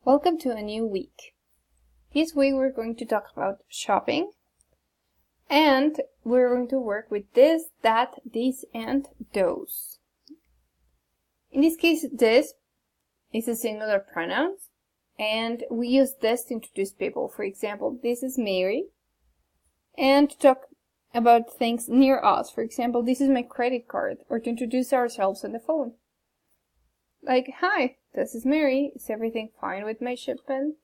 Welcome to a new week. This week we're going to talk about shopping, and we're going to work with this, that, these, and those. In this case, this is a singular pronoun, and we use this to introduce people. For example, this is Mary, and to talk about things near us. For example, this is my credit card, or to introduce ourselves on the phone. Like, hi, this is Mary. Is everything fine with my shipment?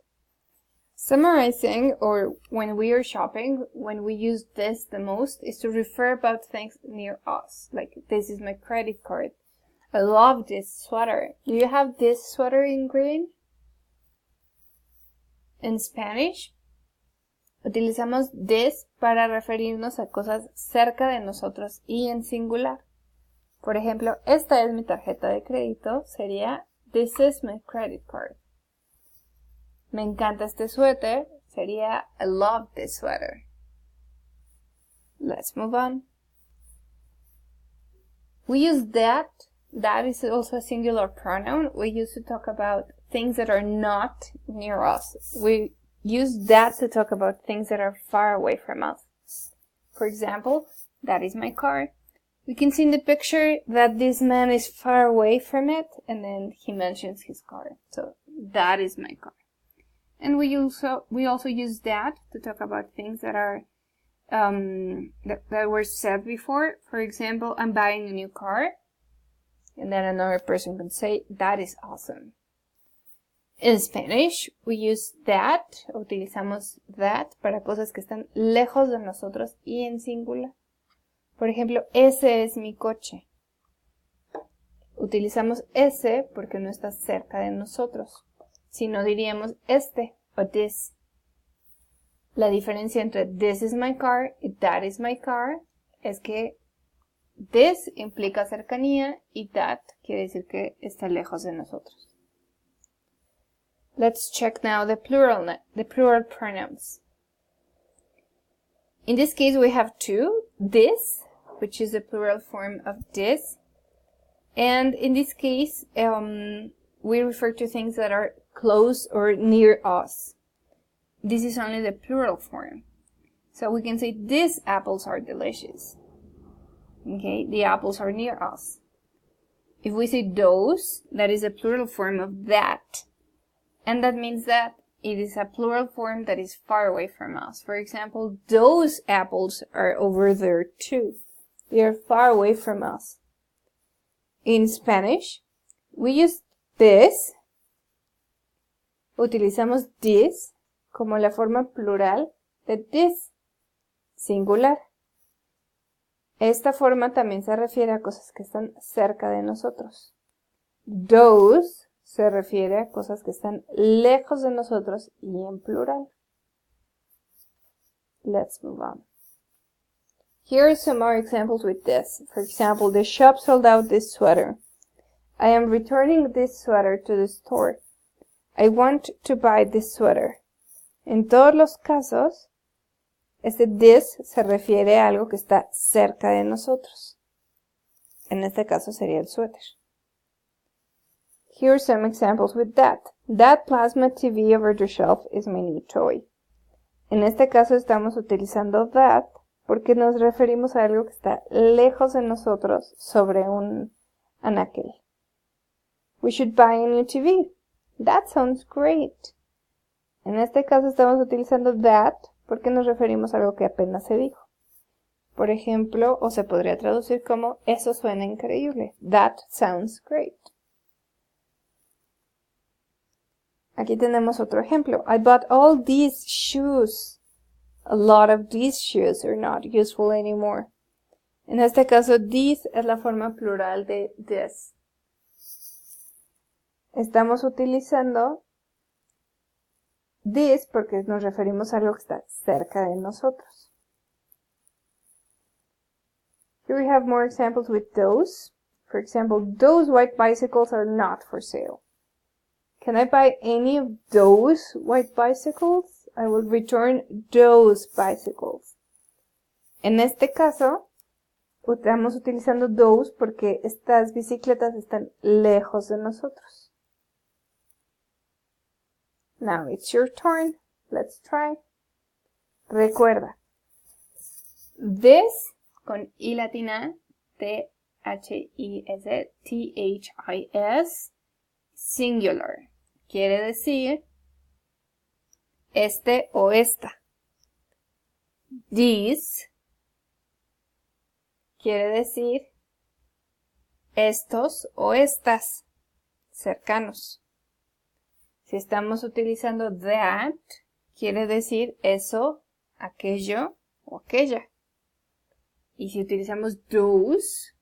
Summarizing, or when we are shopping, when we use this the most, is to refer about things near us. Like, this is my credit card. I love this sweater. Do you have this sweater in green? En Spanish, utilizamos this para referirnos a cosas cerca de nosotros y en singular. Por ejemplo, esta es mi tarjeta de crédito, sería This is my credit card. Me encanta este suéter, sería I love this sweater. Let's move on. We use that. That is also a singular pronoun. We use to talk about things that are not near us. We use that to talk about things that are far away from us. For example, that is my car. We can see in the picture that this man is far away from it, and then he mentions his car. So that is my car. And we also use that to talk about things that are that were said before. For example, I'm buying a new car, and then another person can say that is awesome. In Spanish, we use that, utilizamos that para cosas que están lejos de nosotros y en singular. Por ejemplo, ese es mi coche. Utilizamos ese porque no está cerca de nosotros. Si no diríamos este o this. La diferencia entre this is my car y that is my car es que this implica cercanía y that quiere decir que está lejos de nosotros. Let's check now the plural pronouns. In this case, we have two, this, which is the plural form of this. And in this case, we refer to things that are close or near us. This is only the plural form. So we can say, these apples are delicious. Okay, the apples are near us. If we say those, that is a plural form of that. And that means that it is a plural form that is far away from us. For example, those apples are over there too. They are far away from us. In Spanish, we use this. Utilizamos this como la forma plural de this, singular. Esta forma también se refiere a cosas que están cerca de nosotros. Those se refiere a cosas que están lejos de nosotros y en plural. Let's move on. Here are some more examples with this. For example, the shop sold out this sweater. I am returning this sweater to the store. I want to buy this sweater. En todos los casos, este this se refiere a algo que está cerca de nosotros. En este caso sería el suéter. Here are some examples with that. That plasma TV over the shelf is my new toy. En este caso estamos utilizando that porque nos referimos a algo que está lejos de nosotros sobre un anaquel. We should buy a new TV. That sounds great. En este caso estamos utilizando that porque nos referimos a algo que apenas se dijo. Por ejemplo, o se podría traducir como eso suena increíble. That sounds great. Aquí tenemos otro ejemplo. I bought all these shoes. A lot of these shoes are not useful anymore. En este caso, these es la forma plural de this. Estamos utilizando this porque nos referimos a algo que está cerca de nosotros. Here we have more examples with those. For example, those white bicycles are not for sale. Can I buy any of those white bicycles? I will return those bicycles. En este caso, estamos utilizando those porque estas bicicletas están lejos de nosotros. Now it's your turn. Let's try. Recuerda. This con I latina, T-H-I-S, T-H-I-S, singular. Quiere decir este o esta. These quiere decir estos o estas, cercanos. Si estamos utilizando that, quiere decir eso, aquello o aquella. Y si utilizamos those,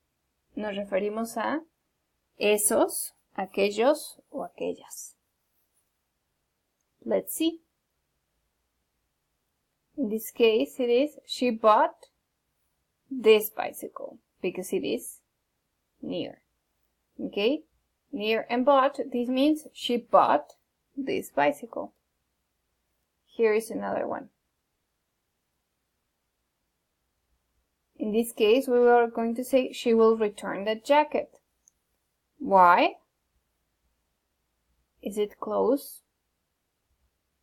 nos referimos a esos, aquellos o aquellas. Let's see. In this case, it is she bought this bicycle because it is near. Okay? Near and bought, this means she bought this bicycle. Here is another one. In this case, we are going to say she will return the jacket. Why? Is it close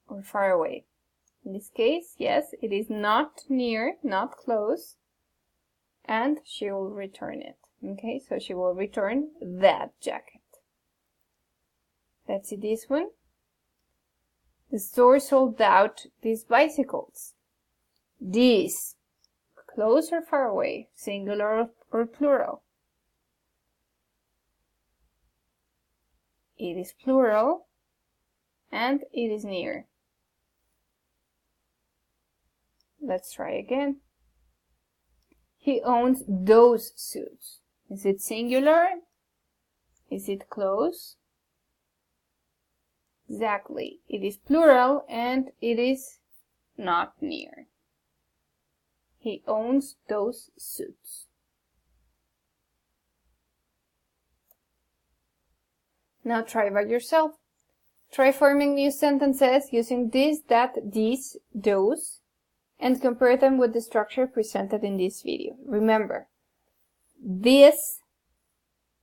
or far away? In this case, yes, it is not near, not close, and she will return it. Okay, so she will return that jacket. Let's see this one. The store sold out these bicycles. These, close or far away, singular or plural? It is plural, and it is near. Let's try again. He owns those suits. Is it singular? Is it close? Exactly. It is plural and it is not near. He owns those suits. Now try by yourself. Try forming new sentences using this, that, these, those, and compare them with the structure presented in this video. Remember, this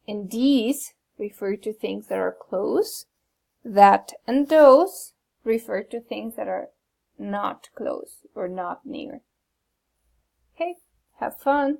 and these refer to things that are close. That and those refer to things that are not close or not near. Okay, have fun.